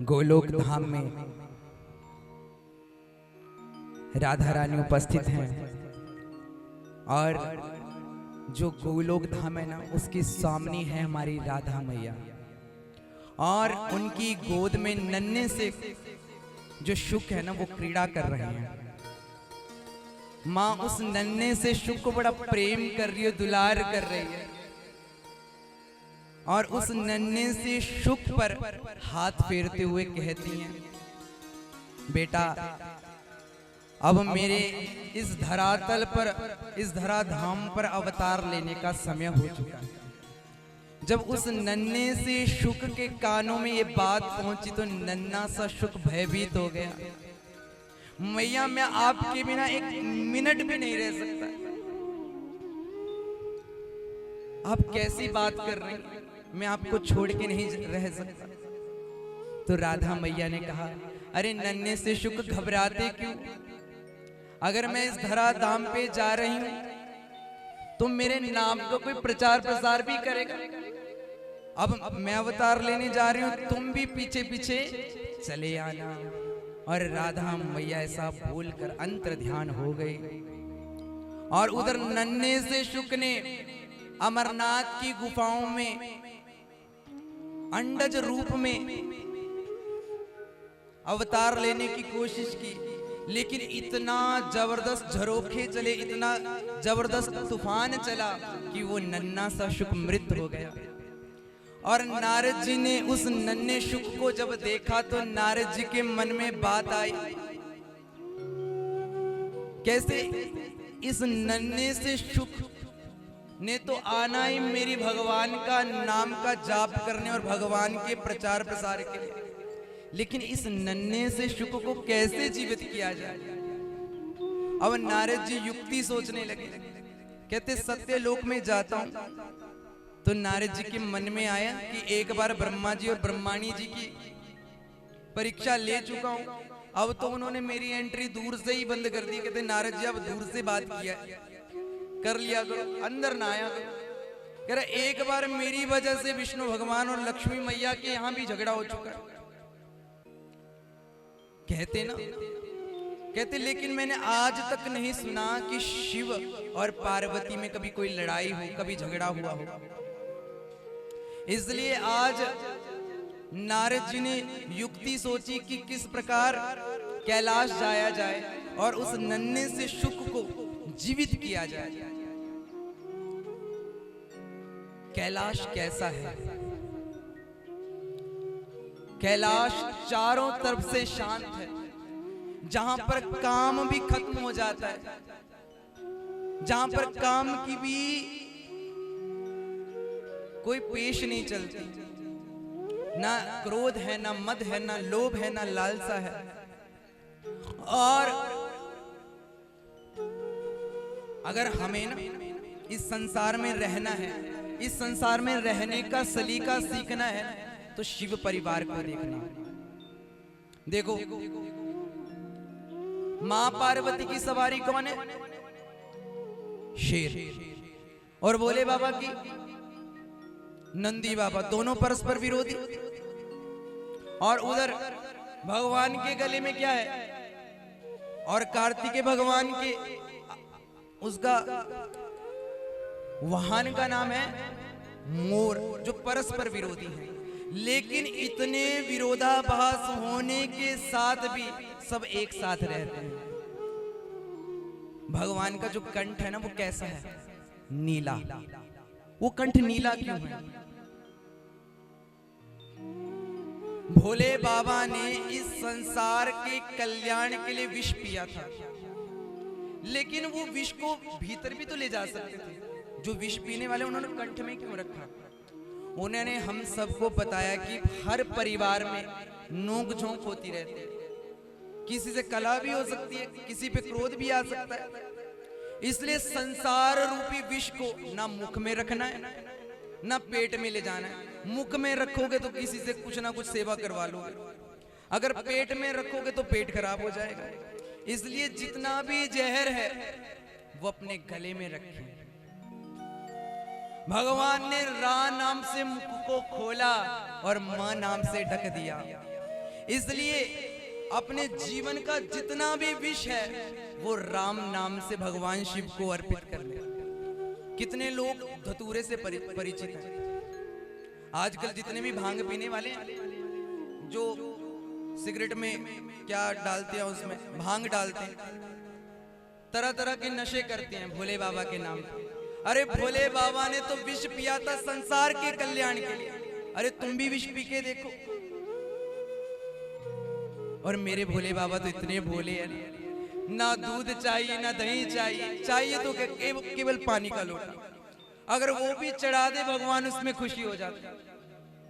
गोलोक धाम में राधा रानी उपस्थित हैं और जो गोलोक धाम है ना उसके सामने है हमारी राधा मैया और उनकी गोद में नन्हे से जो शुक है ना वो क्रीड़ा कर रहे हैं। माँ उस नन्हे से शुक को बड़ा प्रेम कर रही है, दुलार कर रही है और उस नन्हे से शुक पर हाथ फेरते हुए कहती हैं, बेटा अब मेरे इस धरातल पर, इस धराधाम पर अवतार लेने का समय हो चुका है। जब उस नन्हे से शुक के कानों में ये बात पहुंची तो नन्हा सा शुक भयभीत हो गया। मैया मैं आपके बिना एक मिनट भी नहीं रह सकता। आप कैसी बात कर रही हैं, मैं आपको छोड़ के नहीं रह सकता। तो राधा मैया ने कहा, अरे नन्हे से शुक घबराते क्यों? अगर मैं इस धरा धाम पे जा रही हूं तो मेरे नाम का कोई प्रचार प्रसार भी करेगा। अब मैं अवतार लेने जा रही हूं, तुम भी पीछे पीछे चले आना। और राधा मैया ऐसा बोलकर अंतर ध्यान हो गई और उधर नन्हे से शुक ने अमरनाथ की गुफाओं में अंडज रूप में अवतार लेने की कोशिश की, लेकिन इतना जबरदस्त झरोखे चले, इतना जबरदस्त तूफान चला कि वो नन्हा सा शुक मृत हो गया। और नारद जी ने उस नन्हे शुक को जब देखा तो नारद जी के मन में बात आई, कैसे इस नन्हे से शुक ने तो आना ही मेरी भगवान का नाम का जाप करने और भगवान के प्रचार प्रसार के लिए, लेकिन इस नन्हे से शुक को कैसे जीवित किया जाए। अब नारद जी युक्ति सोचने लगे, कहते सत्य लोक में जाता हूं। तो नारद जी के मन में आया कि एक बार ब्रह्मा जी और ब्रह्माणी जी की परीक्षा ले चुका हूं, अब तो उन्होंने मेरी एंट्री दूर से ही बंद कर दी। कहते नारद जी अब दूर से बात किया कर लिया करो, अंदर ना आया करो। कह रहा एक बार मेरी वजह से विष्णु भगवान और लक्ष्मी मैया के यहां भी झगड़ा हो चुका है। कहते ना, कहते लेकिन मैंने आज तक नहीं सुना कि शिव और पार्वती में कभी कोई लड़ाई हो, कभी झगड़ा हुआ हो। इसलिए आज नारद जी ने युक्ति सोची कि किस प्रकार कैलाश जाया जाए और उस नन्हे से शुक को जीवित किया जाए। कैलाश कैसा है? कैलाश चारों तरफ से शांत है, जहां पर काम भी खत्म हो जाता है, जहां पर काम की भी कोई पेश नहीं चलती, ना क्रोध है, ना मद है, ना लोभ है, ना लालसा है। और अगर हमें ना इस संसार में रहना है, इस संसार में रहने का सलीका सीखना है, तो शिव परिवार को देखना। देखो मां पार्वती की सवारी कौन है? शेर। और भोले बाबा की नंदी बाबा, दोनों परस्पर विरोधी। और उधर भगवान के गले में क्या है? और कार्तिकेय भगवान के उसका वाहन का नाम है मोर, जो परस्पर विरोधी है। लेकिन इतने विरोधाभास होने के साथ भी सब एक साथ रहते हैं। भगवान का जो कंठ है ना वो कैसा है? नीला। वो कंठ नीला क्यों है? भोले बाबा ने इस संसार के कल्याण के लिए विष पिया था, लेकिन वो विष को भीतर भी तो ले जा सकते थे। जो विष पीने वाले उन्होंने कंठ में क्यों रखा? उन्होंने हम सबको बताया कि हर परिवार में नोक झोंक होती रहती है, किसी से कलह भी हो सकती है, किसी पे क्रोध भी आ सकता है। इसलिए संसार रूपी विष को ना मुख में रखना है, ना पेट में ले जाना है। मुख में रखोगे तो किसी से कुछ ना कुछ सेवा करवा लोगे, अगर पेट में रखोगे तो पेट खराब हो जाएगा। इसलिए जितना भी जहर है वो अपने गले में रखें। भगवान ने रा नाम से मुख को खोला और मां नाम से ढक दिया। इसलिए अपने जीवन का जितना भी विष है वो राम नाम से भगवान शिव को अर्पित कर ले। कितने लोग धतूरे से परिचित हैं? आजकल जितने भी भांग पीने वाले हैं, जो सिगरेट में क्या डालते हैं, उसमें भांग डालते हैं, तरह तरह के नशे करते हैं भोले बाबा के नाम पे। अरे भोले बाबा ने तो विष पिया था संसार के कल्याण के लिए। अरे तुम भी विष पी के देखो। और मेरे भोले बाबा तो इतने भोले हैं, ना दूध चाहिए ना दही चाहिए तो केवल पानी का लोटा। अगर वो भी चढ़ा दे भगवान उसमें खुशी हो जाती है।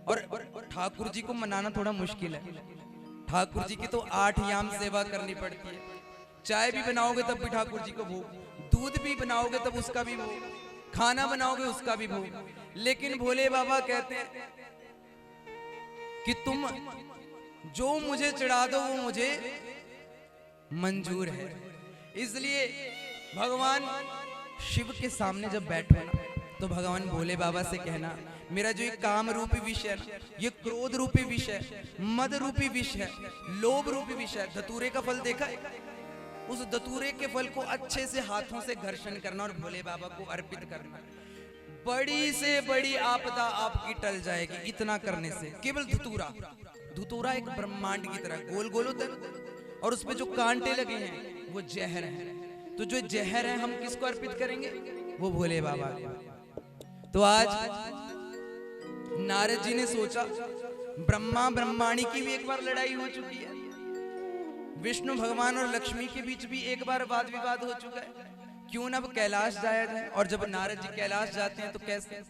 और ठाकुर जी को मनाना थोड़ा मुश्किल है। ठाकुर जी की तो 8 याम सेवा करनी पड़ती है। चाय भी बनाओगे तब भी ठाकुर जी को भोग, दूध भी बनाओगे तब उसका भी भोग, खाना बनाओगे उसका भी भोग। लेकिन भोले बाबा कहते हैं कि तुम जो मुझे चढ़ा दो वो मुझे मंजूर है। इसलिए भगवान शिव के सामने जब बैठो ना, तो भगवान भोले बाबा से कहना, मेरा जो ये काम रूपी विष है, ये क्रोध रूपी विष है, मद रूपी विष है, लोभ रूपी विष है। धतूरे का फल देखा है? उस धतूरे के फल को अच्छे से हाथों से घर्षण करना और भोले बाबा को अर्पित करना। बड़ी से बड़ी आपदा आपकी टल जाएगी इतना करने से। केवल धतूरा एक ब्रह्मांड की तरह गोल गोल होता है और उसपे जो कांटे लगे हैं वो जहर है। तो जो जहर है हम किसको अर्पित करेंगे? वो भोले बाबा को। तो आज नारद जी ने सोचा, ब्रह्मा ब्रह्माणी की भी एक बार लड़ाई हो चुकी है, विष्णु भगवान और लक्ष्मी के बीच भी एक बार वाद विवाद हो चुका है, क्यों ना अब कैलाश जाया जाए। और जब नारद जी कैलाश जाते हैं तो कैसे?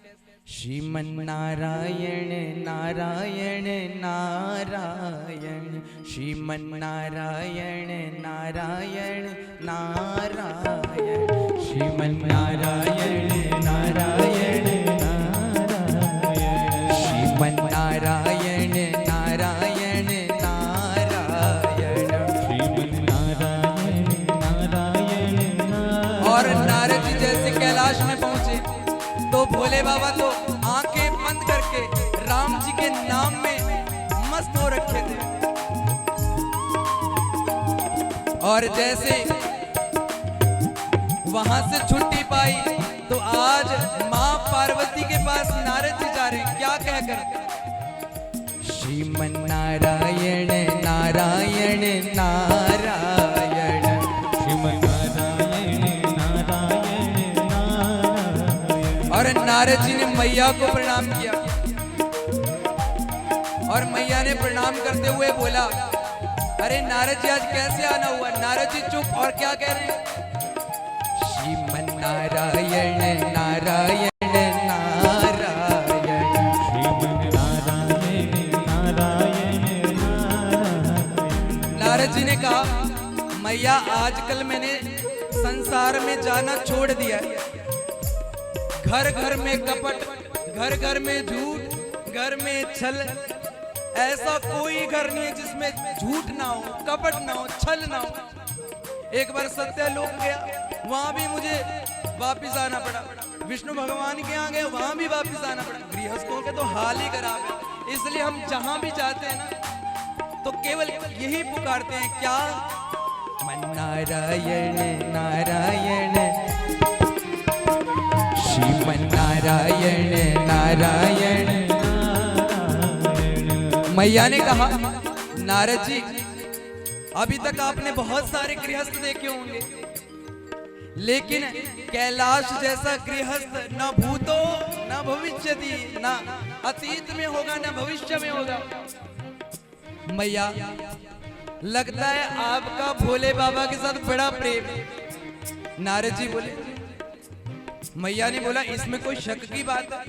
श्रीमन नारायण नारायण नारायण, श्रीमन नारायण नारायण नारायण, श्रीमन नारायण नारायण नारायण, श्रीमन नारायण नारायण नारायण, श्रीमन नारायण नारायण नारायण। और नारद जी जैसे कैलाश में पहुंचे तो भोले बाबा तो आंखें बंद करके राम जी के नाम में मस्त हो रखे थे। और जैसे वहां से छुट्टी पाई तो आज मां पार्वती के पास नारद जी जा रहे, क्या कहकर? श्रीमन नारायण नारायण नारायण, श्रीमन नारायण नारायण नारायण। और नारद जी ने मैया को प्रणाम किया और मैया ने प्रणाम करते हुए बोला, अरे नारद जी आज कैसे आना हुआ? नारद जी चुप। और क्या कह रहे हैं? श्रीमन नारायण नारायण नारायण, श्रीमन नारायण नारायण नारायण। नारद जी ने कहा, मैया आजकल मैंने संसार में जाना छोड़ दिया है। घर घर में कपट, घर घर में झूठ, घर में छल। ऐसा कोई घर नहीं है जिसमें झूठ ना हो, कपट ना हो, छल ना हो। एक बार सत्यलोक गया, वहां भी मुझे वापिस आना पड़ा। विष्णु भगवान के यहाँ गए, वहां भी वापिस आना पड़ा। गृहस्थों के तो हाल ही खराब है। इसलिए हम जहां भी जाते हैं ना तो केवल यही पुकारते हैं, क्या? मन नारायण नारायण, श्रीमन नारायण नारायण। मैया ने कहा, नारद जी अभी तक आपने बहुत सारे गृहस्थ देखे होंगे, लेकिन कैलाश जैसा गृहस्थ न भूतो न भविष्यति, न अतीत में होगा न भविष्य में होगा। मैया, लगता है आपका भोले बाबा के साथ बड़ा प्रेम है। नारद जी बोले, मैया ने बोला, इसमें कोई शक की बात है?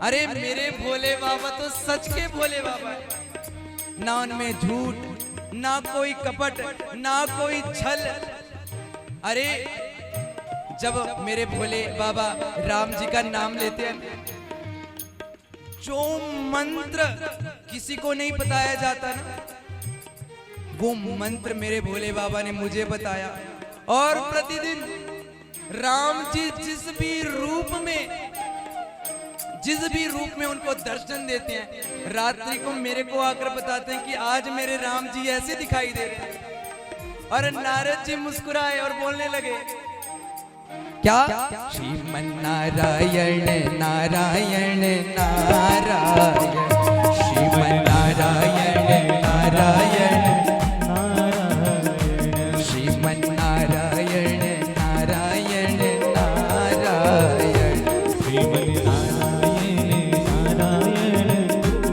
अरे मेरे भोले बाबा तो सच के भोले बाबा है, ना उनमें झूठ, ना कोई कपट, ना कोई छल। अरे जब मेरे भोले बाबा राम जी का नाम लेते हैं, जो मंत्र किसी को नहीं बताया जाता ना, वो मंत्र मेरे भोले बाबा ने मुझे बताया। और प्रतिदिन राम जी जिस भी रूप में जिस भी रूप में उनको दर्शन देते हैं, रात्रि को मेरे को आकर बताते हैं कि आज मेरे राम जी ऐसे दिखाई दे रहे हैं। और नारद जी मुस्कुराए और बोलने लगे, क्या? श्रीमन नारायण नारायण नारायण, श्रीमन नारायण नारायण नारायण, श्रीमन नारायण नारायण नारायण, श्रीमन नारायण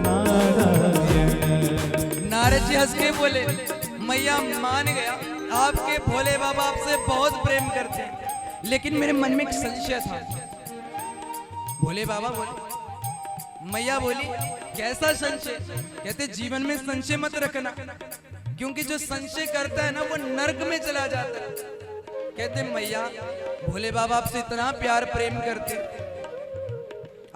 नारायण। नारद जी हंस के बोले, मैया मान गया, आपके भोले बाबा आपसे बहुत प्रेम करते हैं, लेकिन मेरे मन में एक संशय था। भोले बाबा बोले, मैया बोली, कैसा संशय? कहते जीवन में संशय मत रखना, क्योंकि जो संशय करता है ना वो नरक में चला जाता है। कहते मैया, भोले बाबा आपसे इतना प्यार प्रेम करते,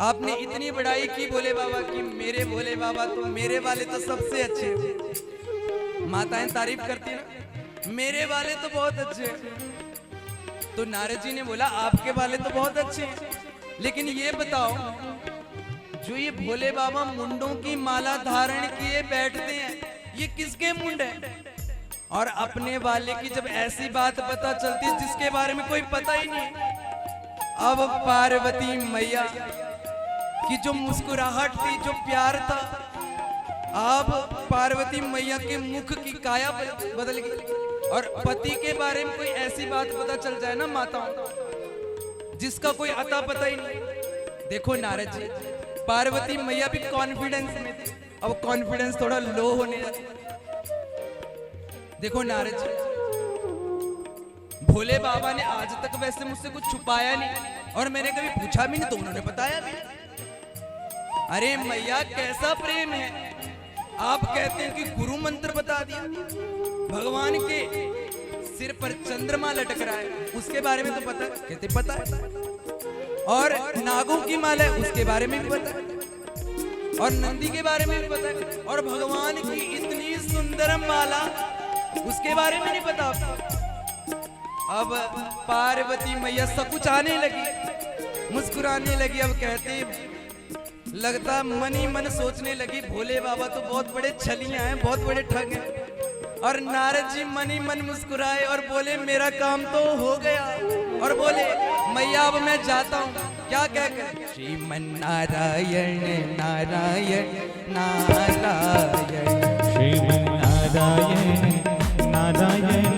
आपने इतनी बड़ाई की भोले बाबा की, मेरे भोले बाबा तो मेरे वाले तो सबसे अच्छे हैं। माताएं तारीफ करती है ना, मेरे वाले तो बहुत अच्छे हैं। तो नारद जी ने बोला, आपके वाले तो बहुत अच्छे हैं, लेकिन ये बताओ, जो ये भोले बाबा मुंडों की माला धारण किए बैठते हैं, ये किसके मुंड है? और अपने वाले की जब ऐसी बात पता चलती है जिसके बारे में कोई पता ही नहीं। अब पार्वती मैया की जो मुस्कुराहट थी, जो प्यार था, अब पार्वती मैया के मुख की काया बदल गई। और पति के बारे में कोई ऐसी बात पता चल जाए ना माताओं, जिसका कोई अता पता ही नहीं। देखो नारद जी, पार्वती मैया भी कॉन्फिडेंस में थी, अब कॉन्फिडेंस थोड़ा लो होने लगा। देखो नारद जी, भोले बाबा ने आज तक वैसे मुझसे कुछ छुपाया नहीं, और मैंने कभी पूछा भी नहीं तो उन्होंने बताया भी। अरे मैया, कैसा प्रेम है! आप कहते हैं कि गुरु मंत्र बता दिया, भगवान के सिर पर चंद्रमा लटक रहा है, उसके बारे में तो पता है। कहते पता है। और नागों की माला है, उसके बारे में भी पता है। और नंदी के बारे में भी पता है। और भगवान की इतनी सुंदर माला, उसके बारे में नहीं पता। अब पार्वती मैया सकुचाने लगी, मुस्कुराने लगी। अब कहते लगता मन ही मन सोचने लगी, भोले बाबा तो बहुत बड़े छलियां हैं, बहुत बड़े ठग हैं। और नारद जी मन ही मन मुस्कुराए और बोले, मेरा काम तो हो गया। और बोले, मैया अब मैं जाता हूँ। क्या कहकर? श्रीमन नारायण नारायण नारायण, श्रीमन नारायण नारायण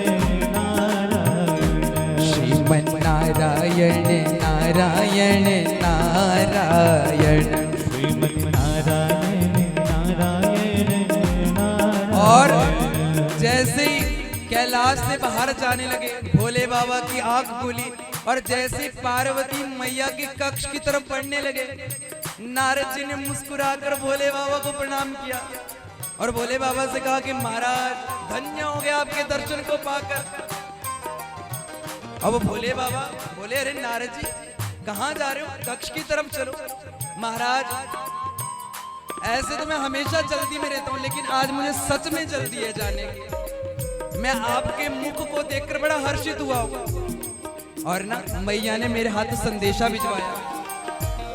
नारायण, श्रीमन नारायण नारायण नारायण, श्रीमन नारायण नारायण नारायण। और जैसे ही कैलाश से बाहर जाने लगे, भोले बाबा की आंख खुली और जैसे पार्वती मैया के कक्ष की तरफ बढ़ने लगे, नारद जी ने मुस्कुराकर भोले बाबा को प्रणाम किया और भोले बाबा से कहा कि महाराज, धन्य हो गया आपके दर्शन को पाकर। अब भोले बाबा बोले, अरे नारद जी कहाँ जा रहे हो? कक्ष की तरफ चलो। महाराज, ऐसे तो मैं हमेशा जल्दी में रहता हूँ, लेकिन आज मुझे सच में जल्दी है जाने की। मैं आपके मुख को देखकर बड़ा हर्षित हुआ हूँ। और ना मैया ने मेरे हाथ संदेशा भिजवाया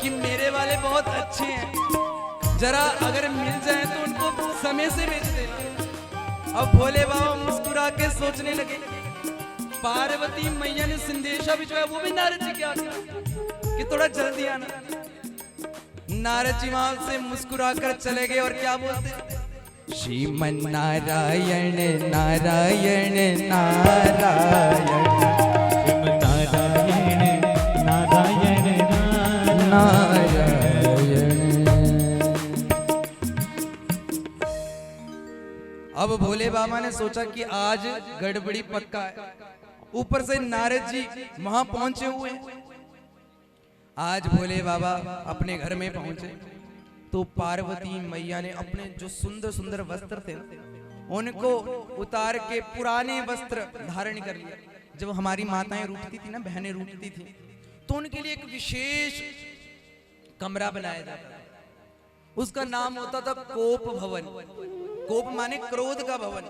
कि मेरे वाले बहुत अच्छे हैं, जरा अगर मिल जाए तो उनको समय से भेज देना। अब भोले बाबा मुस्कुरा के सोचने लगे, पार्वती मैया ने संदेशा भिजवाया, वो भी नारद जी के आगे कि थोड़ा जल्दी आना। नारद जी वहां से मुस्कुराकर चले गए और क्या बोलते, श्रीमन नारायण नारायण नारायण, श्रीमन नारायण नारायण नारायण। अब भोले बाबा ने सोचा कि आज गड़बड़ी पक्का है। ऊपर से नारद जी वहां पहुंचे हुए। आज भोले बाबा अपने घर में पहुंचे तो पार्वती मैया ने अपने जो सुंदर सुंदर वस्त्र थे उनको उतार के पुराने वस्त्र धारण कर लिया। जब हमारी माताएं रूठती थी ना, बहनें रूठती थी, तो उनके लिए एक विशेष कमरा बनाया जाता था। उसका नाम होता था कोप भवन। कोप माने क्रोध का भवन,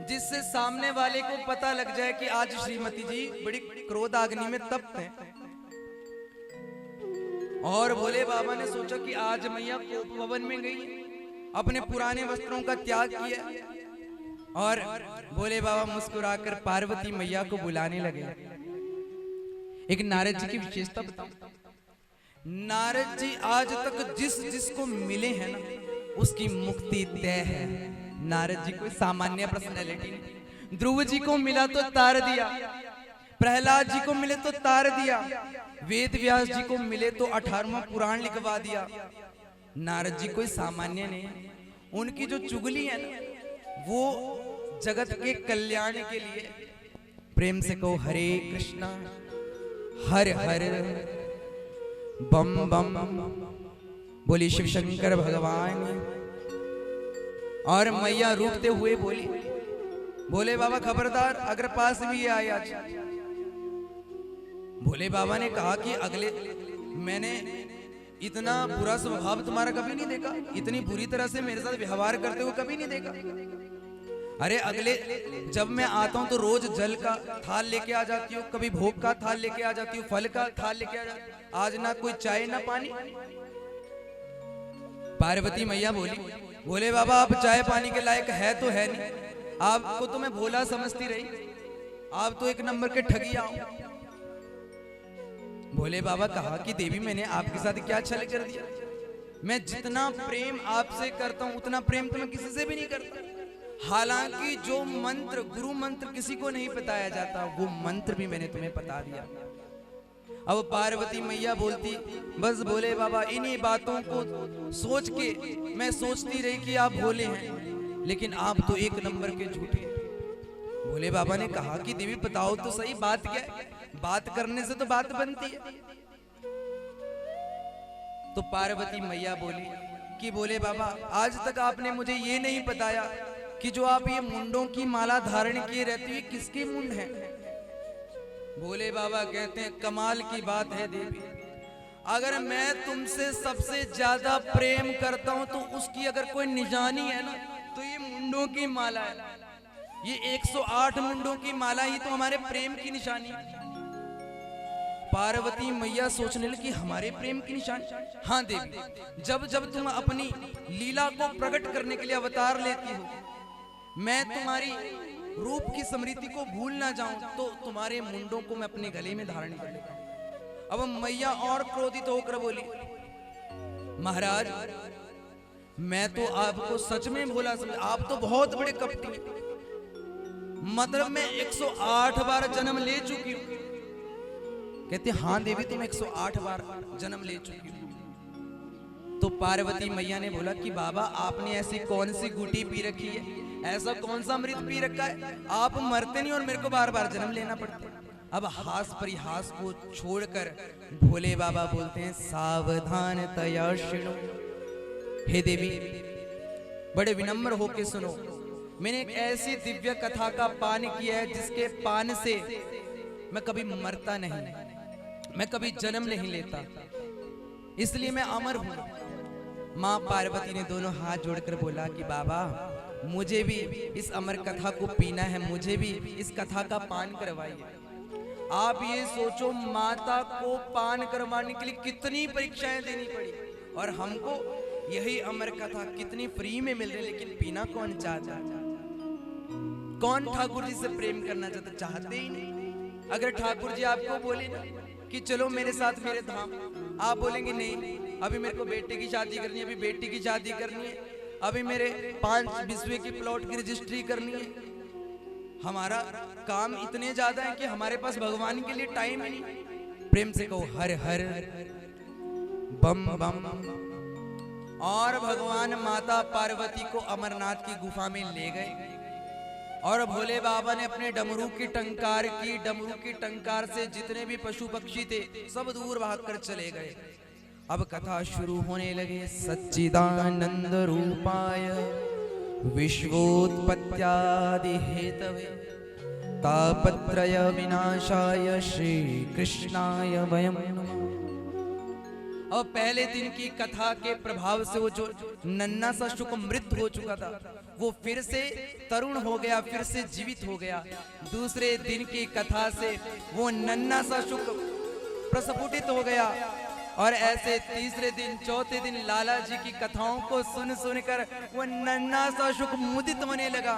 जिससे सामने वाले को पता लग जाए कि आज श्रीमती जी बड़ी क्रोधाग्नि में तप्त है। और भोले बाबा ने सोचा कि आज मैया कोप भवन में गई, अपने पुराने वस्त्रों का त्याग किया, और भोले बाबा मुस्कुराकर पार्वती मैया को बुलाने लगे। एक नारद जी की विशेषता बताऊं। नारद जी आज तक जिस जिसको मिले हैं ना, उसकी मुक्ति तय है। नारद जी कोई सामान्य पर्सनैलिटी नहीं। ध्रुव जी को मिला तो तार दिया, प्रहलाद जी को मिले तो तार दिया, वेद व्यास जी को मिले तो 18वां पुराण लिखवा दिया। नारद जी कोई सामान्य नहीं है। उनकी जो चुगली है ना, वो जगत के कल्याण के लिए। प्रेम से कहो हरे कृष्णा हर हर बम बम, बोली शिव शंकर भगवान। और मैया रूठते हुए बोली, भोले बाबा खबरदार, अगर पास भी आए आज। भोले बाबा ने कहा कि अगले, मैंने इतना बुरा स्वभाव तुम्हारा कभी नहीं देखा, इतनी बुरी तरह से मेरे साथ व्यवहार करते हुए कभी नहीं देखा। अरे अगले जब मैं आता हूं तो रोज जल का थाल लेके आ जाती हूँ, कभी भोग का थाल लेके आ जाती हूँ, फल का थाल लेके आ जाती हूँ, आज ना कोई चाय ना पानी। पार्वती मैया बोली, भोले बाबा आप चाय पानी के लायक है तो है नहीं, आपको तो मैं भोला समझती रही, आप तो एक नंबर के ठगिया हो। भोले बाबा कहा कि देवी मैंने आपके साथ क्या छल कर दिया, मैं जितना प्रेम आपसे करता हूं उतना प्रेम तो मैं किसी से भी नहीं करता। हालांकि जो मंत्र, गुरु मंत्र किसी को नहीं बताया जाता, वो मंत्र भी मैंने तुम्हें बता दिया। अब पार्वती मैया बोलती, बस भोले बाबा इन्हीं बातों को सोच के मैं सोचती रही कि आप भोले हैं, लेकिन आप तो एक नंबर के झूठे। भोले बाबा ने कहा कि देवी बताओ तो सही बात क्या है, बात करने से तो बात बनती है। तो पार्वती मैया बोली कि भोले बाबा आज तक आपने मुझे ये नहीं बताया कि जो आप ये मुंडों की माला धारण किए रहती है किसके मुंड हैं। भोले बाबा कहते हैं कमाल की बात है देवी, अगर मैं तुमसे सबसे ज्यादा प्रेम करता हूं तो उसकी अगर कोई निशानी है ना तो ये मुंडों की माला है। ये 108 मुंडों की माला ही तो हमारे प्रेम की निशानी है। पार्वती मैया सोचने लगी हमारे प्रेम की निशानी। हाँ देवी, जब जब तुम अपनी लीला को प्रकट करने के लिए अवतार लेती हो, मैं तुम्हारी रूप की स्मृति को भूल ना जाऊं तो तुम्हारे मुंडों को मैं अपने गले में धारण कर लेता हूं। अब मैया और क्रोधित होकर बोली, महाराज मैं तो आपको सच में भोला समझ, आप तो बहुत बड़े कपटी हैं। मतलब मैं 108 बार जन्म ले चुकी हूं। कहते हाँ देवी तुम 108 बार जन्म ले चुकी हो। तो पार्वती मैया ने बोला कि बाबा आपने ऐसी कौन सी गुटी पी रखी है, ऐसा कौन सा अमृत पी रखा है, आप मरते नहीं और मेरे को बार बार जन्म लेना पड़ता है। अब हास परिहास को छोड़कर भोले बाबा बोलते हैं सावधान तया शिणो। हे देवी बड़े विनम्र होके सुनो, मैंने एक ऐसी दिव्य कथा का पान किया है जिसके पान से मैं कभी मरता नहीं, मैं कभी जन्म नहीं लेता, इसलिए मैं अमर हूं। मां पार्वती ने दोनों हाथ जोड़कर बोला कि बाबा मुझे भी इस अमर कथा को पीना है, मुझे भी इस कथा का पान करवाइए। आप ये सोचो माता को पान करवाने के लिए कितनी परीक्षाएं देनी पड़ी, और हमको यही अमर कथा कितनी फ्री में मिल रही, लेकिन पीना कौन चाहता? कौन ठाकुर जी से प्रेम करना चाहता? चाहते ही नहीं। अगर ठाकुर जी आपको बोले ना कि चलो मेरे साथ मेरे धाम, आप बोलेंगे नहीं अभी मेरे को बेटे की शादी करनी है, अभी बेटी की शादी करनी है, अभी मेरे 5 बिस्वे की प्लॉट की रजिस्ट्री करनी है। हमारा काम इतने ज्यादा है कि हमारे पास भगवान के लिए टाइम ही नहीं। प्रेम से कहो हर हर बम बम। और भगवान माता पार्वती को अमरनाथ की गुफा में ले गए और भोले बाबा ने अपने डमरू की टंकार की, डमरू की टंकार से जितने भी पशु पक्षी थे सब दूर भागकर चले गए। अब कथा शुरू होने लगे। सच्चिदानंद रूपाय विश्वोत्पत्त्यादि हेतवे तापत्रय विनाशाय श्री कृष्णाय वयं नमः। और पहले दिन की कथा के प्रभाव से वो जो नन्ना सा शुक मृत हो चुका था वो फिर से तरुण हो गया, फिर से जीवित हो गया। दूसरे दिन की कथा से वो नन्ना सा शुक प्रस्फुटित हो गया और ऐसे तीसरे दिन चौथे दिन लाला जी की कथाओं को सुन सुनकर वो नन्हा सा शुक मुदित होने लगा।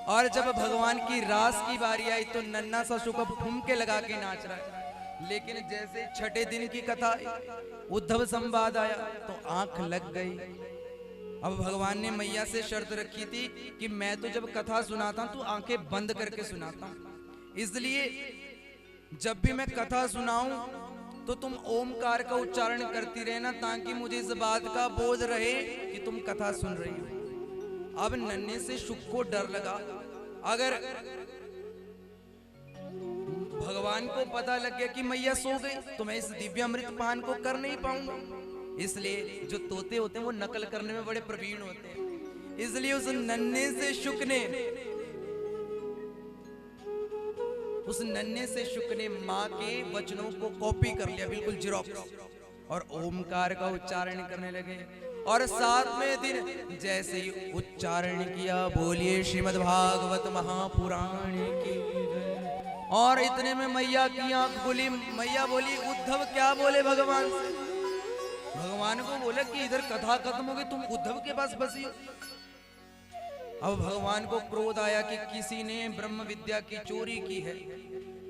और जब भगवान की रास की बारी आई तो नन्हा सा शुक अब ठुमके लगा के नाच रहा है। लेकिन जैसे छठे दिन की कथा उद्धव संवाद आया तो आंख लग गई। अब भगवान ने मैया से शर्त रखी थी कि मैं तो जब कथा सुनाता हूं तो आंखें बंद करके सुनाता हूं, इसलिए जब भी मैं कथा सुनाऊं तो तुम ओमकार का उच्चारण करती रहना ताकि मुझे इस बात का बोध रहे कि तुम कथा सुन रही हो। अब नन्हे से शुक को डर लगा, अगर भगवान को पता लग गया कि मैया सो गई तो मैं इस दिव्य अमृत पान को कर नहीं पाऊंगा। इसलिए जो तोते होते हैं वो नकल करने में बड़े प्रवीण होते हैं, इसलिए उस नन्हे से शुक ने माँ के वचनों को कॉपी कर लिया, बिल्कुल जेरॉक्स, और ओमकार का उच्चारण करने लगे। और 7वें दिन जैसे ही उच्चारण किया, बोलिए श्रीमद् भागवत महापुराण की। और इतने में मैया की आंख खुली। मैया बोली, उद्धव क्या बोले भगवान से? भगवान को बोला कि इधर कथा खत्म हो गई, तुम उद्धव के पास बसी हो। अब भगवान को क्रोध आया कि किसी ने ब्रह्म विद्या की चोरी की है।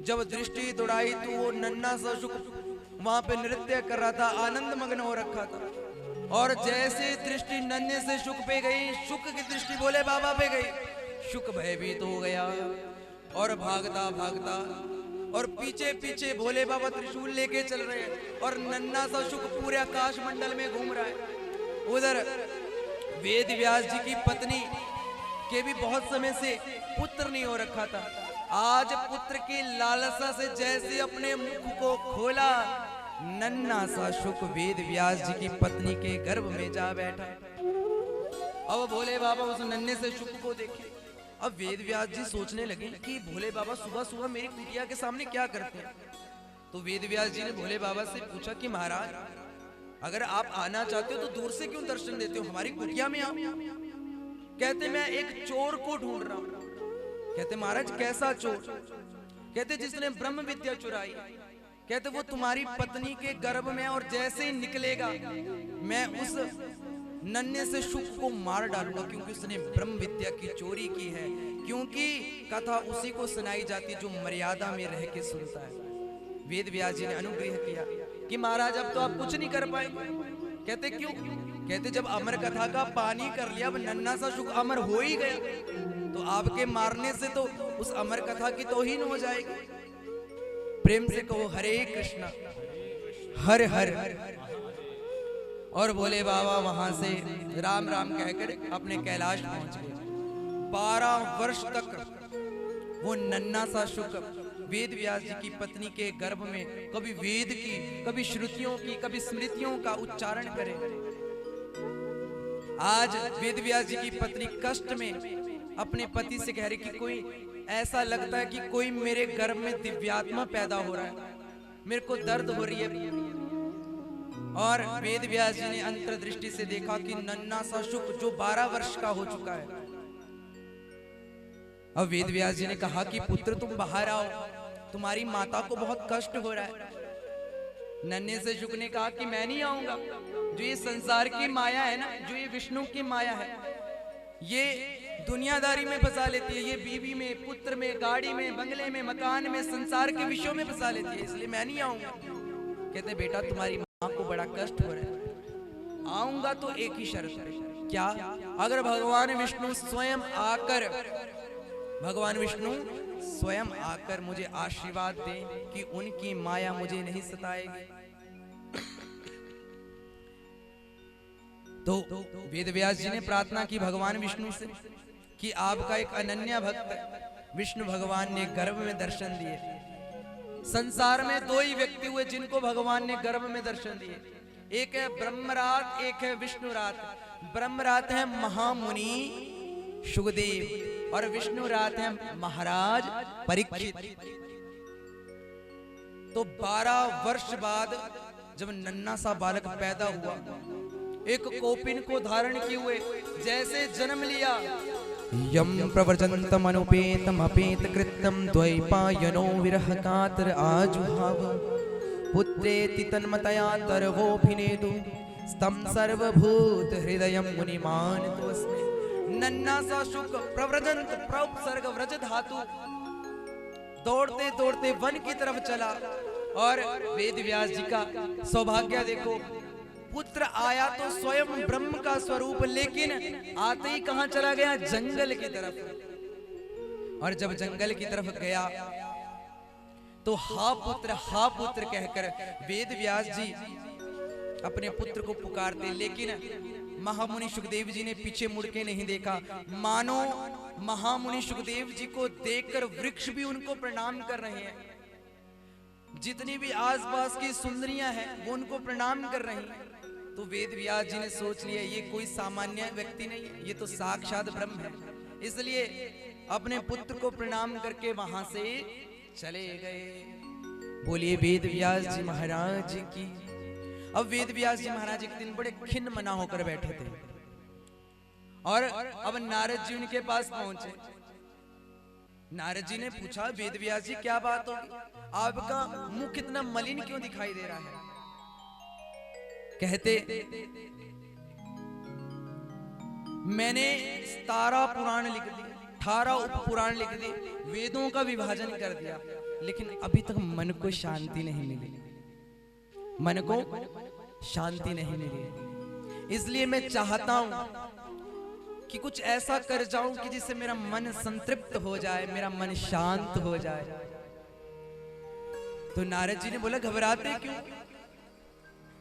जब दृष्टि दौड़ाई तो वो नन्हा सा शुक वहां पे नृत्य कर रहा था, आनंद मग्न हो रखा था। और जैसे दृष्टि नन्हे से शुक पे गई, शुक की दृष्टि भोले बाबा पे गई। शुक भयभीत हो गया और भागता भागता और पीछे पीछे भोले बाबा त्रिशूल लेके चल रहे हैं और नन्हा सा शुक पूरे आकाश मंडल में घूम रहा है। उधर वेद व्यास जी की पत्नी के भी बहुत समय से पुत्र नहीं हो रखा था। आज पुत्र की लालसा से जैसे अपने मुख को खोला, नन्हा सा शुक वेद व्यास जी की पत्नी के गर्भ में जा बैठा। अब भोले बाबा उस नन्हे से शुक को देखे। अब वेद व्यास जी सोचने लगे कि भोले बाबा सुबह सुबह मेरी कुटिया के सामने क्या करते हैं। तो वेद व्यास जी ने भोले बाबा से पूछा कि महाराज, अगर आप आना चाहते हो तो दूर से क्यों दर्शन देते हो, हमारी कुटिया में आओ। कहते मैं एक चोर को ढूंढ रहा हूं। कहते महाराज कैसा चोर? कहते जिसने ब्रह्म विद्या चुराई। कहते वो तुम्हारी पत्नी के गर्भ में, और जैसे ही निकलेगा मैं उस नन्हे से शुक को मार डालूंगा, क्योंकि उसने ब्रह्म विद्या की चोरी की है। क्योंकि कथा उसी को सुनाई जाती है जो मर्यादा में रह के सुनता है। वेद व्यास जी ने अनुग्रह किया कि महाराज अब तो आप कुछ नहीं कर पाए। कहते क्यों? कहते जब अमर कथा का पानी कर लिया, अब नन्हा सा शुक अमर हो ही गया, तो आपके मारने से तो उस अमर कथा की तौहीन हो जाएगी। प्रेम से कहो हरे कृष्णा हर हर। और भोले बाबा वहां से राम राम कहकर अपने कैलाश पहुंच गए। 12 वर्ष तक वो नन्हा सा शुक वेद व्यास जी की पत्नी के गर्भ में कभी वेद की, कभी श्रुतियों की, कभी स्मृतियों का उच्चारण करे। आज वेद व्यास जी की पत्नी कष्ट में अपने पति से कह रही कि कोई ऐसा लगता है कि कोई मेरे गर्भ में दिव्यात्मा पैदा हो रहा है, मेरे को दर्द हो रही है। और वेद व्यास जी ने अंतर्दृष्टि से देखा कि नन्हा सा शुक जो 12 वर्ष का हो चुका है। अब वेद व्यास जी ने कहा कि पुत्र तुम बाहर आओ, तुम्हारी माता को बहुत कष्ट हो रहा है। नन्हे से शुक ने कहा कि मैं नहीं आऊंगा। जो ये संसार की माया है ना, जो ये विष्णु की माया है, ये दुनियादारी में फंसा लेती है। ये बीवी में, पुत्र में, गाड़ी में, बंगले में, मकान में, संसार के विषयों में फंसा लेती है, इसलिए मैं नहीं आऊंगा। कहते बेटा तुम्हारी माँ को बड़ा कष्ट हो रहा है, आऊंगा तो एक ही शर्त है। क्या? अगर भगवान विष्णु स्वयं आकर मुझे आशीर्वाद दें कि उनकी माया मुझे नहीं सताएगी। तो वेद व्यास जी ने प्रार्थना की भगवान विष्णु से कि आपका एक अनन्य भक्त विष्णु भगवान ने गर्भ में दर्शन दिए। संसार में 2 ही व्यक्ति हुए जिनको भगवान ने गर्भ में दर्शन दिए, एक है ब्रह्मरात, एक है विष्णुरात। ब्रह्मरात है महामुनि शुकदेव और विष्णुरात है महाराज परीक्षित। तो 12 वर्ष बाद जब नन्हा सा बालक पैदा हुआ, एक कोपिन को धारण किए हुए जैसे जन्म लिया, यम प्रवर्जन्तम अनुपेतम अपेत कृत्यम द्वैपायनो विरह कातर आजुहाव पुत्रेति तन्मतया तर्वोऽभिनेदु स्तम सर्वभूत हृदय मुनिमान तोस्मि। नन्ना सा शुक प्रव्रजंत प्रउपसर्ग व्रज धातु दौड़ते दौड़ते वन की तरफ चला और वेद व्यास जी का सौभाग्य देखो, पुत्र आया तो स्वयं ब्रह्म का स्वरूप, लेकिन आते ही कहां चला गया? जंगल की तरफ। और जब जंगल की तरफ गया तो हा पुत्र कहकर वेद व्यास जी अपने पुत्र को पुकारते, लेकिन महामुनि सुखदेव जी ने पीछे मुड़ के नहीं देखा। मानो महामुनि सुखदेव जी को देखकर वृक्ष भी उनको प्रणाम कर रहे हैं। जितनी भी आसपास की सुंदरियां हैं वो उनको प्रणाम कर रही हैं। तो वेद व्यास जी ने सोच लिया ये कोई सामान्य व्यक्ति नहीं है, ये तो साक्षात ब्रह्म है। इसलिए अपने पुत्र को प्रणाम करके वहां से चले गए। बोलिए वेद व्यास जी महाराज की। अब वेद व्यास जी महाराज एक दिन बड़े खिन्न मना होकर बैठे थे और अब नारद जी उनके पास पहुंचे। नारद जी ने पूछा, वेद व्यास जी क्या बात होगी, आपका मुख कितना मलिन क्यों दिखाई दे रहा है? कहते, मैंने 17 पुराण लिख दिए, 18 उप पुराण लिख दिए, वेदों का विभाजन कर दिया, लेकिन अभी तक मन को शांति नहीं मिली। मन को शांति नहीं मिली। इसलिए मैं चाहता हूं कि कुछ ऐसा कर जाऊं कि जिससे मेरा मन संतृप्त हो जाए, मेरा मन शांत हो जाए। तो नारद जी ने बोला, घबराते क्यों?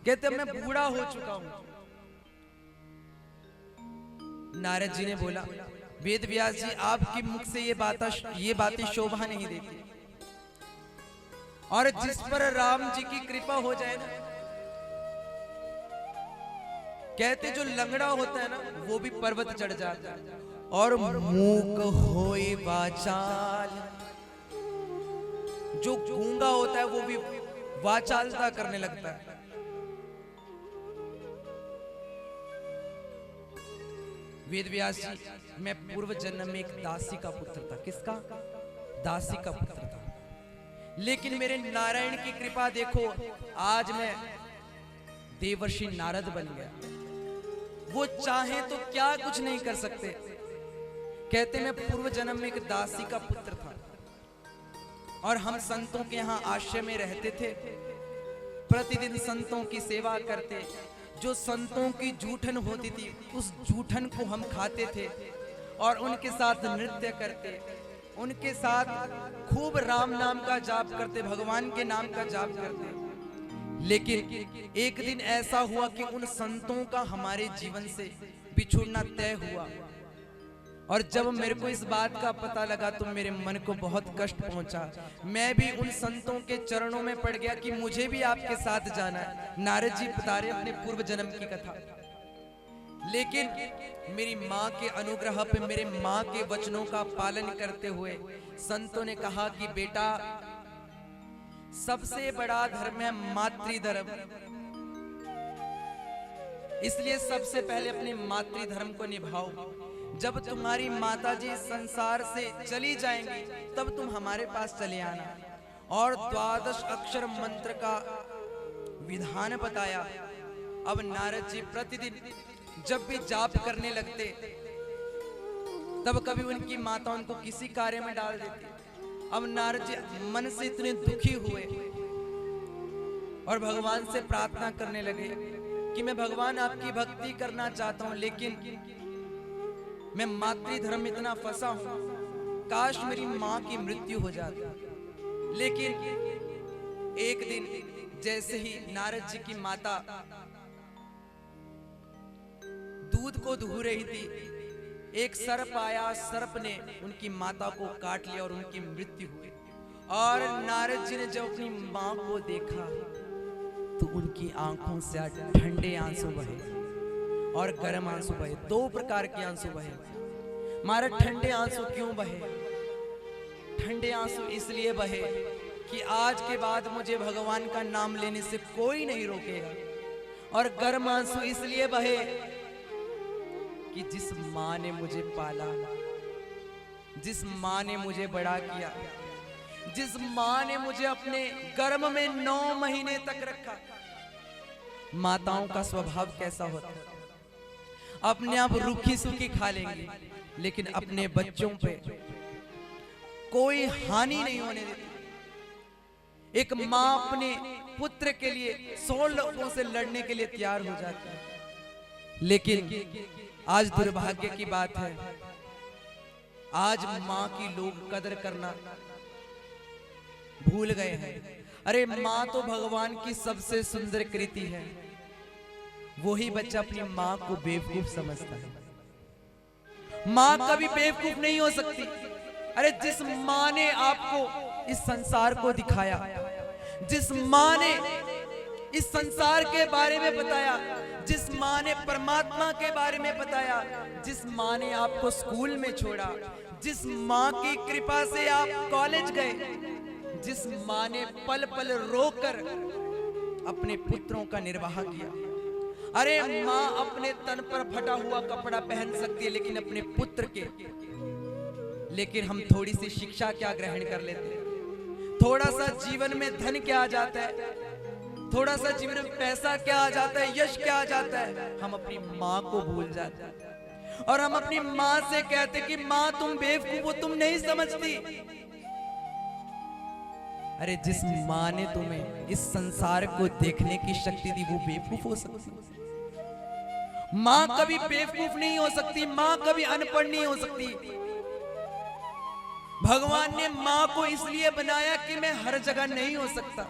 कहते मैं बूढ़ा हो चुका हूं। नारद जी ने बोला, वेद व्यास जी आपके मुख से ये बातें शोभा नहीं देती। और जिस पर राम जी की कृपा हो जाए ना, कहते जो लंगड़ा होता है ना वो भी पर्वत चढ़ जाता है, और मूक होए वाचाल, जो गूंगा होता है वो भी वाचालता करने लगता है। वेद व्यास जी, मैं पूर्व जन्म में एक दासी का पुत्र था। किसका? दासी का पुत्र था। लेकिन मेरे नारायण की कृपा देखो, आज मैं देवर्षि नारद बन गया। वो चाहे तो क्या कुछ नहीं कर सकते। कहते मैं पूर्व जन्म में एक दासी का पुत्र था और हम संतों के यहाँ आश्रय में रहते थे। प्रतिदिन संतों की सेवा करते, जो संतों की जूठन होती थी उस जूठन को हम खाते थे और उनके साथ नृत्य करते, उनके साथ खूब राम नाम का जाप करते, भगवान के नाम का जाप करते। लेकिन एक दिन ऐसा हुआ कि उन संतों का हमारे जीवन से बिछुड़ना तय हुआ। और जब मेरे को इस बात का पता लगा तो मेरे मन को बहुत कष्ट पहुंचा। मैं भी उन संतों के चरणों में पड़ गया कि मुझे भी आपके साथ जाना है। नारद जी बता रहे अपने पूर्व जन्म की कथा। लेकिन मेरी माँ के अनुग्रह पे, मेरे माँ के वचनों का पालन करते हुए संतों ने कहा कि बेटा, सबसे बड़ा धर्म है मातृधर्म, इसलिए सबसे पहले अपने मातृधर्म को निभाओ। जब तुम्हारी माताजी संसार से चली जाएंगी तब तुम हमारे पास चले आना। और 12 अक्षर मंत्र का विधान बताया। अब नारद जी प्रतिदिन जब भी जाप करने लगते तब कभी उनकी माता उनको किसी कार्य में डाल देती। अब नारद जी मन से इतने दुखी हुए और भगवान से प्रार्थना करने लगे कि मैं भगवान आपकी भक्ति करना चाहता हूं, लेकिन मैं मातृधर्म इतना फंसा हूं, काश मेरी मां की मृत्यु हो जाती। लेकिन एक दिन जैसे ही नारद जी की माता दूध को दुह रही थी, एक सर्प आया, सर्प ने उनकी माता को काट लिया और उनकी मृत्यु हुई। और नारद जी ने जब अपनी मां को देखा तो उनकी आंखों से ठंडे आंसू बहे और गर्म आंसू बहे, 2 प्रकार के आंसू बहे। महाराज ठंडे आंसू क्यों बहे? ठंडे आंसू इसलिए बहे कि आज के बाद मुझे भगवान का नाम लेने से कोई नहीं रोकेगा। और गर्म आंसू इसलिए बहे कि जिस माँ ने मुझे पाला, जिस माँ ने मुझे बड़ा किया, जिस माँ ने मुझे अपने गर्भ में 9 महीने तक रखा। माताओं का स्वभाव कैसा होता है, अपने आप रूखी सूखी खा लेंगी, लेकिन अपने बच्चों पे कोई हानि नहीं होने देती। एक माँ अपने पुत्र के लिए 100 लोगों से लड़ने के लिए तैयार हो जाती है, लेकिन आज दुर्भाग्य की बात है, आज माँ की लोग कदर करना भूल गए हैं। अरे माँ तो भगवान की सबसे सुंदर कृति है, वही बच्चा अपनी माँ को बेवकूफ समझता है। माँ कभी बेवकूफ नहीं हो सकती। अरे जिस माँ ने आपको इस संसार को दिखाया, जिस माँ ने इस संसार के बारे में बताया, जिस माँ ने परमात्मा के बारे में बताया, जिस माँ ने आपको स्कूल में छोड़ा, जिस माँ की कृपा से आप कॉलेज गए, जिस माँ ने पल पल रोकर अपने पुत्रों का निर्वाह किया। अरे माँ अपने तन पर फटा हुआ कपड़ा पहन सकती है, लेकिन अपने पुत्र के, लेकिन हम थोड़ी सी शिक्षा क्या ग्रहण कर लेते हैं, थोड़ा सा जीवन में धन क्या आ जाता है, थोड़ा सा जीवन में पैसा क्या आ जाता है, यश क्या आ जाता है, हम अपनी माँ को भूल जाते हैं। और हम अपनी माँ से कहते कि माँ तुम बेवकूफ हो, तुम नहीं समझती। अरे जिस माँ ने तुम्हें इस संसार को देखने की शक्ति दी, वो बेवकूफ हो सकती? माँ कभी बेवकूफ नहीं हो सकती, माँ कभी अनपढ़ नहीं हो सकती। भगवान ने माँ को इसलिए बनाया कि मैं हर जगह नहीं हो सकता।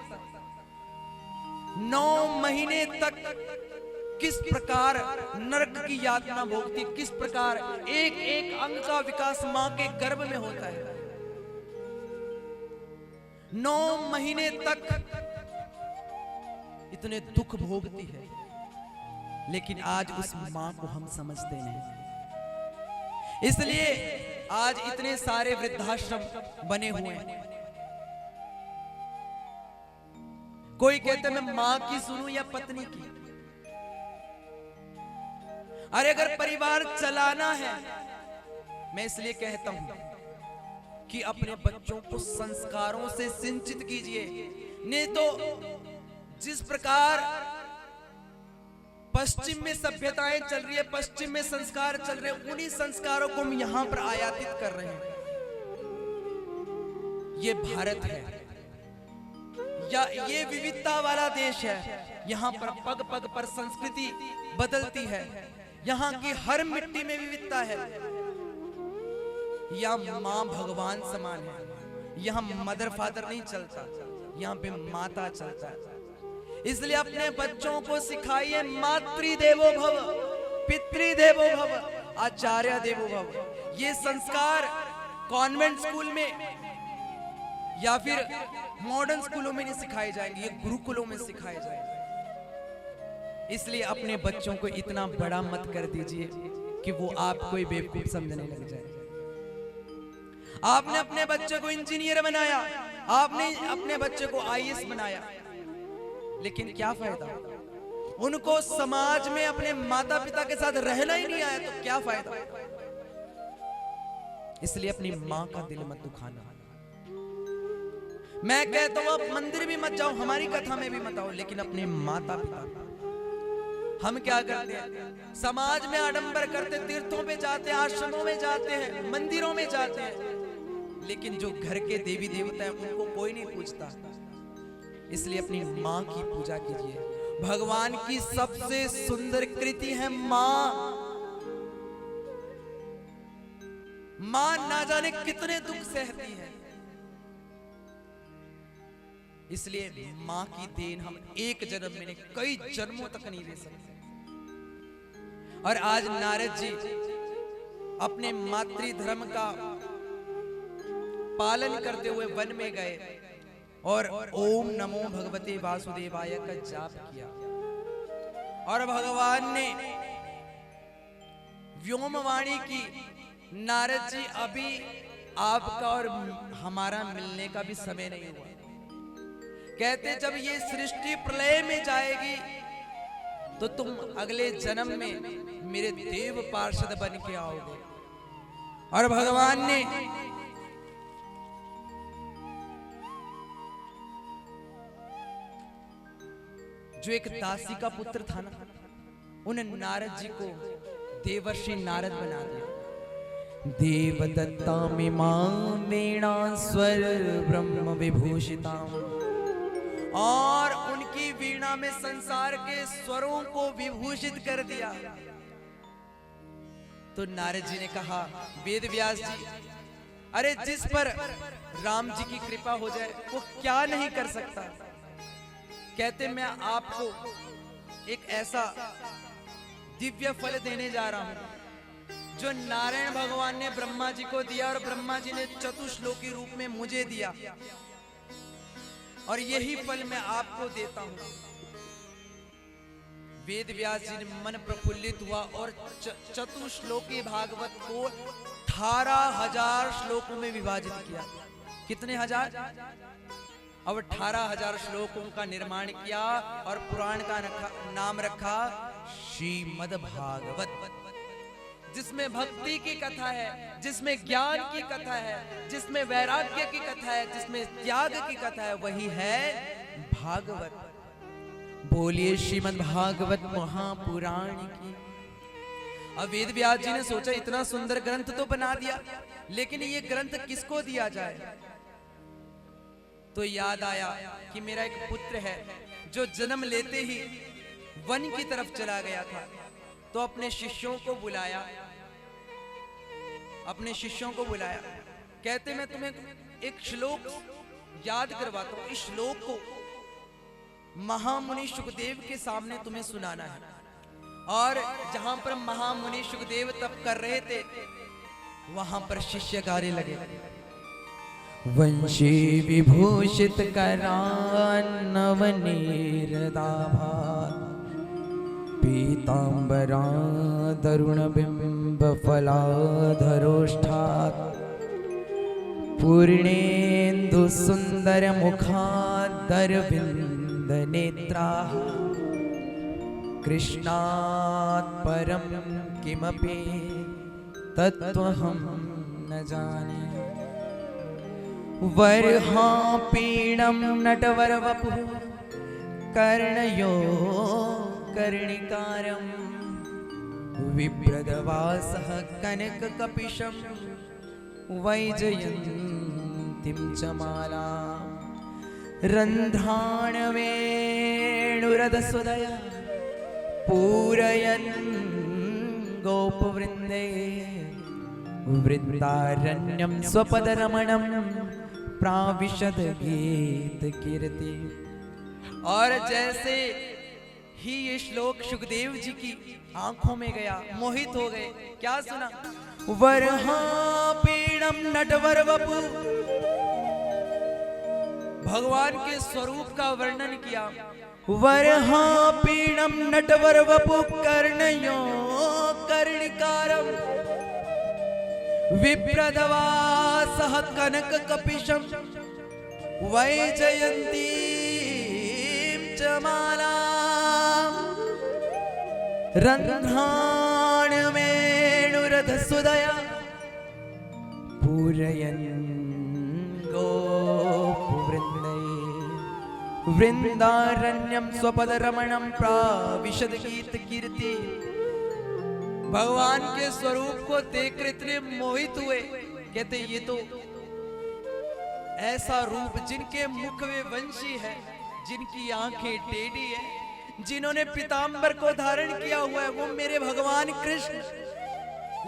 9 महीने तक किस प्रकार नरक की यातना भोगती, किस प्रकार एक एक अंग का विकास माँ के गर्भ में होता है। 9 महीने तक इतने दुख भोगती है, लेकिन आज उस माँ को हम समझते नहीं। इसलिए आज इतने सारे वृद्धाश्रम बने हुए हैं। कोई कहता है मैं माँ की सुनूं या पत्नी की। अरे अगर परिवार चलाना है, मैं इसलिए कहता हूं कि अपने बच्चों को संस्कारों से सिंचित कीजिए। नहीं तो जिस प्रकार पश्चिम में सभ्यताएं चल रही है, पश्चिम में संस्कार चल रहे हैं, उन्हीं संस्कारों को हम यहां पर आयातित कर रहे हैं। ये भारत है या ये विविधता वाला देश है। यहाँ पर पग पग पर संस्कृति बदलती है, यहाँ की हर मिट्टी में विविधता है। यहाँ माँ भगवान समान है, यहाँ मदर फादर नहीं चलता, यहाँ पे माता चलता है। इसलिए अपने बच्चों को सिखाइए मातृदेवो भव, पितृदेवो भव, आचार्य देवो भव। ये संस्कार कॉन्वेंट स्कूल में या फिर मॉडर्न स्कूलों में नहीं सिखाए जाएंगे, ये गुरुकुलों में सिखाए जाएंगे। इसलिए अपने बच्चों को इतना बड़ा मत कर दीजिए कि वो आपको ही बेवकूफ समझने लग जाए। आपने अपने बच्चे को इंजीनियर बनाया, आपने अपने बच्चे को आईएएस बनाया, लेकिन क्या फायदा? उनको समाज में अपने माता पिता के साथ रहना ही नहीं आया तो क्या फायदा? इसलिए अपनी माँ का दिल मत दुखाना। मैं कहता हूं आप मंदिर भी मत जाओ, हमारी कथा में भी मत आओ, लेकिन अपने माता पिता। हम क्या करते हैं? समाज में आडंबर करते, तीर्थों पे जाते हैं, आश्रमों में जाते हैं, मंदिरों में जाते हैं, लेकिन जो घर के देवी देवता हैं उनको कोई नहीं पूछता। इसलिए अपनी माँ की पूजा कीजिए। भगवान की सबसे सुंदर कृति है माँ। माँ ना जाने कितने दुख सहती है, इसलिए माँ की देन हम एक जन्म में नहीं, कई जन्मों तक नहीं दे सकते। और आज नारद जी अपने मातृ धर्म का पालन करते हुए वन में गए और ओम नमो भगवते वासुदेवाय का जाप किया। और भगवान ने व्योमवाणी की, नारद जी अभी आपका और हमारा मिलने का भी समय नहीं हुआ। कहते जब ये सृष्टि प्रलय में जाएगी तो तुम अगले जन्म में मेरे देव पार्षद बन के आओगे। और भगवान ने जो एक दासी का पुत्र था ना, उन नारद जी को देवर्षि नारद बना दिया। देवदत्ता मिमां वीणा स्वर ब्रह्म विभूषिता, और उनकी वीणा में संसार के स्वरों को विभूषित कर दिया। तो नारद जी ने कहा, वेद व्यास जी, अरे जिस पर राम जी की कृपा हो जाए वो क्या नहीं कर सकता। कहते मैं आपको एक ऐसा दिव्य फल देने जा रहा हूं जो नारायण भगवान ने ब्रह्मा जी को दिया और ब्रह्मा जी ने चतुश्लोकी रूप में मुझे दिया, और यही फल मैं आपको देता हूं। वेद व्यास जी ने मन प्रफुल्लित हुआ और चतुश्लोकी भागवत को 18,000 श्लोकों में विभाजित किया। कितने हजार? अब 18,000 श्लोकों का निर्माण किया और पुराण का नाम रखा श्रीमद् भागवत, जिसमें भक्ति की कथा है, जिसमें ज्ञान की कथा है, जिसमें वैराग्य की कथा है, जिसमें त्याग की कथा है, वही है भागवत। बोलिए श्रीमद् भागवत महापुराण की। अब वेद व्यास जी ने सोचा इतना सुंदर ग्रंथ तो बना दिया, लेकिन ये ग्रंथ किसको दिया जाए। तो याद आया कि मेरा एक पुत्र है जो जन्म लेते ही वन की तरफ चला गया था। तो अपने शिष्यों को बुलाया, कहते मैं तुम्हें एक श्लोक याद करवाता हूं। इस श्लोक को महामुनि सुखदेव के सामने तुम्हें सुनाना है। और जहां पर महामुनि सुखदेव तप कर रहे थे वहां पर शिष्य गाने लगे, वंशी विभूषित करान्नवनीरदाभा पीतांबरा तरुण बिंब फलाधरोष्ठात् पूर्णेन्दु सुंदर मुखादरविंद नेत्राः कृष्णात् परम किमपि तत्त्वहं न जाने। वर्हापीणं नटवरवपुः कर्णयो कर्णिकारं विप्रदवासः कनककपिशं वैजयन्तीं च मालां रन्ध्राणवेणुरधसुधया पूरयन् गोपवृन्दे वृन्दारण्यं स्वपदरमणं प्राविशद गीत कीर्ति। और जैसे ही ये श्लोक सुखदेव जी की आंखों में गया, मोहित हो गए। क्या सुना? वर्हापीणं नटवर वपु, भगवान के स्वरूप का वर्णन किया। वर्हापीणं नटवर वपु कर्णयो कर्णिकारं विप्रदवासः कनककपिशं वैजयन्तीं च मालां रन्ध्राणवेणुरधसुधया पूरयन् गोपवृन्दे वृन्दारण्यं स्वपदरमणं प्राविशद गीत कीर्ति। भगवान के स्वरूप को देखकर इतने मोहित हुए, कहते ये तो ऐसा रूप जिनके मुख में वंशी है, जिनकी आंखें टेढ़ी है, जिन्होंने पीतांबर को धारण किया हुआ है, वो मेरे भगवान कृष्ण।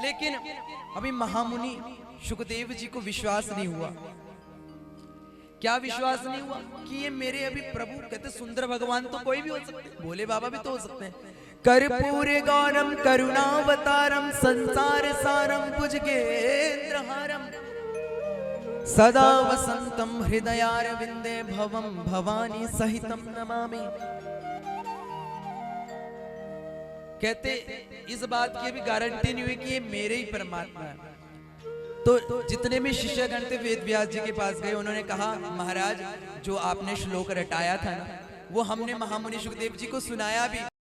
लेकिन अभी महामुनि सुखदेव जी को विश्वास नहीं हुआ। क्या विश्वास नहीं हुआ? कि ये मेरे अभी प्रभु। कहते सुंदर भगवान तो कोई भी हो सकते हैं, भोले बाबा भी तो हो सकते हैं। कर्पूरे गौरम करुणावतारम संसार सारम भुजगेन्द्रहारम सदा वसंतम हृदयारविंदे भवम भवानी सहितम नमामि। कहते इस बात की भी गारंटी नहीं हुई कि ये मेरे ही परमात्मा है। तो जितने भी शिष्यगण थे वेद व्यास जी के पास गए, उन्होंने कहा महाराज जो आपने श्लोक रटाया था ना, वो हमने महामुनि सुखदेव जी को सुनाया भी।